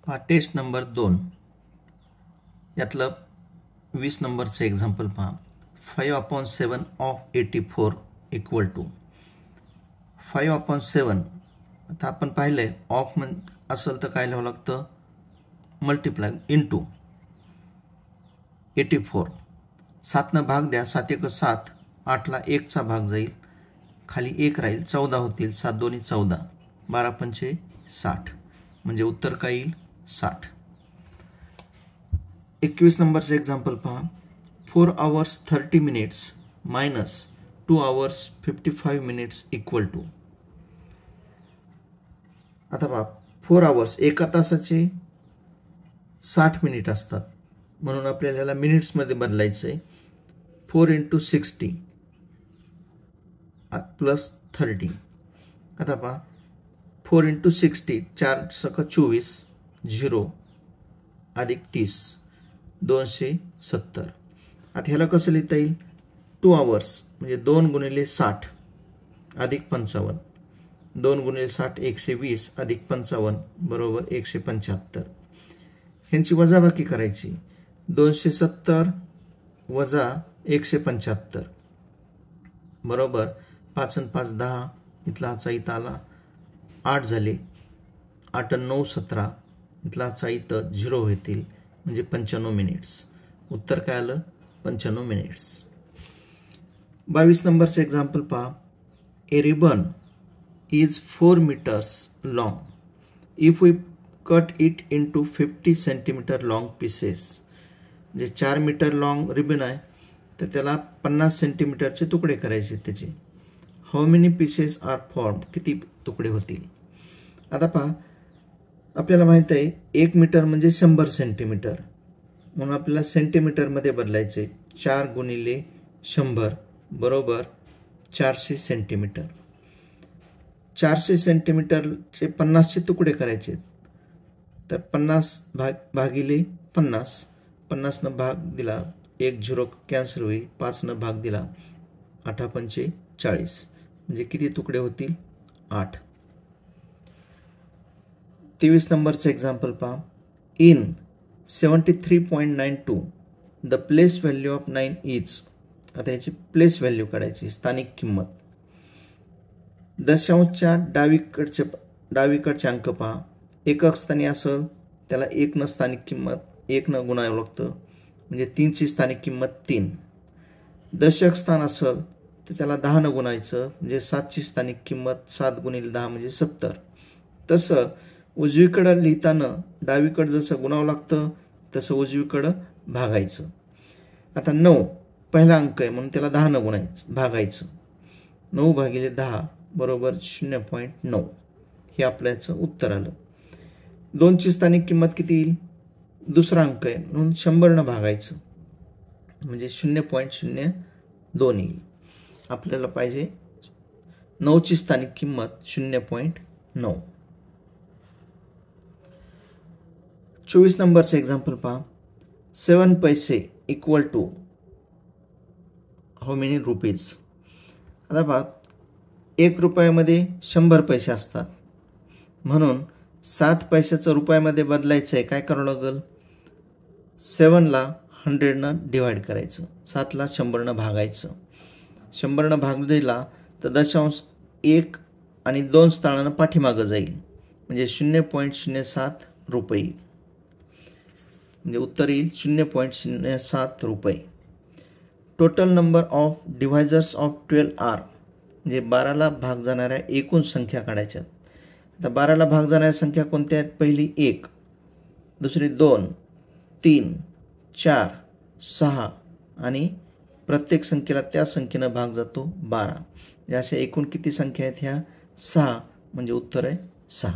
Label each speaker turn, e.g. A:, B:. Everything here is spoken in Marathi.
A: हा टेस्ट नंबर 2 यातलं 20 नंबरचं एक्झाम्पल पहा. 5/7 ऑफ 84 इक्वल टू 5/7. आता आपण पाहिलंय ऑफ असेल तर काय लिहावं लागतं, मल्टिप्लाय इंटू 84. 7 भाग द्या, 7 × 7, 8ला 1चा भाग जाईल, खाली 1 राहील, 14 होतील, 7 2 14, 12 पंचे 60, म्हणजे उत्तर काय येईल 60. 21 नंबरचं एक्झाम्पल पहा. 4 hours 30 minutes minus 2 hours 55 minutes equal to. आता पहा 4 hours एका तासाचे 60 मिनिट असतात, म्हणून आपल्याला याला मिनिट्समध्ये बदलायचं आहे. 4 × 60 प्लस 30. आता पहा 4 × 60 4 × 24 0 अधिक 30 270. आता ह्याला कसं लिहिता येईल, 2 hours म्हणजे 2 × 60 अधिक 55, 2 × 60 120 अधिक 55 बरोबर 175. ह्यांची वजाबाकी करायची. 270 वजा 175 बरोबर 5 × 5 10, इथला हाचा इथं आला 8 झाले, 8 × 9 17, इथला हाचा इथं 0 होतील, म्हणजे 95 मिनिट्स. उत्तर काय आलं 95 मिनिट्स. 22 नंबरचं एक्झाम्पल पहा. ए ribbon is 4 meters long. If we cut it into 50 centimeter long pieces, म्हणजे 4 मीटर लॉंग रिबन आहे तर त्याला 50 सेंटीमीटरचे तुकडे करायचे त्याचे. How many pieces are form, किती तुकडे होतील. आता पहा आपल्याला माहित आहे 1 मीटर म्हणजे 100 सेंटीमीटर, म्हणून आपल्याला सेंटीमीटरमध्ये बदलायचे. 4 × 100 बरोबर 400 सेंटीमीटर. 400 सेंटीमीटरचे 50चे तुकडे करायचे, तर 50 भागिले 50, 50 भाग दिला 1 0 कॅन्सल होईल, 5 भाग दिला 8 पंचे 40, म्हणजे किती तुकडे होतील 8. 23 नंबरचं एक्झाम्पल पहा. In 73.92 the place value of 9 is. आता याची प्लेस व्हॅल्यू काढायची, स्थानिक किंमत. दशांशच्या डावीकडचे अंक पहा. एकक स्थानी असेल त्याला 1 न स्थानिक किंमत 1 न गुणावं लागतं, म्हणजे 3ची स्थानिक किंमत 3. दशक स्थान असेल तर त्याला 10 न गुणायचं, म्हणजे 7ची स्थानिक किंमत 7 × 10 म्हणजे 70. तसं उजवीकडं लिहिताना डावीकडं जसं गुणावं लागतं तसं उजवीकडं भागायचं. आता 9 पहिला अंक आहे म्हणून त्याला 10 न गुणायचं, भागायचं. 9 भागिले 10 बरोबर 0.9. हे आपल्या याचं उत्तर आलं. 2ची स्थानिक किंमत किती येईल, दुसरा अंक आहे म्हणून 100 न भागायचं, म्हणजे 0.02 येईल. आपल्याला पाहिजे 9ची स्थानिक किंमत 0.9. 24 नंबरचं एक्झाम्पल पहा. 7 पैसे equal to how many rupees. आता पहा 1 रुपयामध्ये 100 पैसे असतात, म्हणून 7 पैशाचं रुपयामध्ये बदलायचं आहे. काय करावं लागेल, 7ला 100 न डिवाइड करायचं, 7ला 100 न भागायचं. 100 न भाग दिला तर दशांश 1 आणि 2 स्थानानं पाठीमागं जाईल, म्हणजे 0.07 रुपये, म्हणजे उत्तर येईल 0.07 रुपये. Total number of divisors of 12 are, म्हणजे 12ला भाग जाणाऱ्या एकूण संख्या काढायच्यात. आता 12ला भाग जाणाऱ्या संख्या कोणत्या आहेत, पहिली 1, दुसरी 2 3 4 6, आणि प्रत्येक संख्येला त्या संख्येनं भाग जातो 12. म्हणजे अशा एकूण किती संख्या आहेत ह्या 6, म्हणजे उत्तर आहे 6.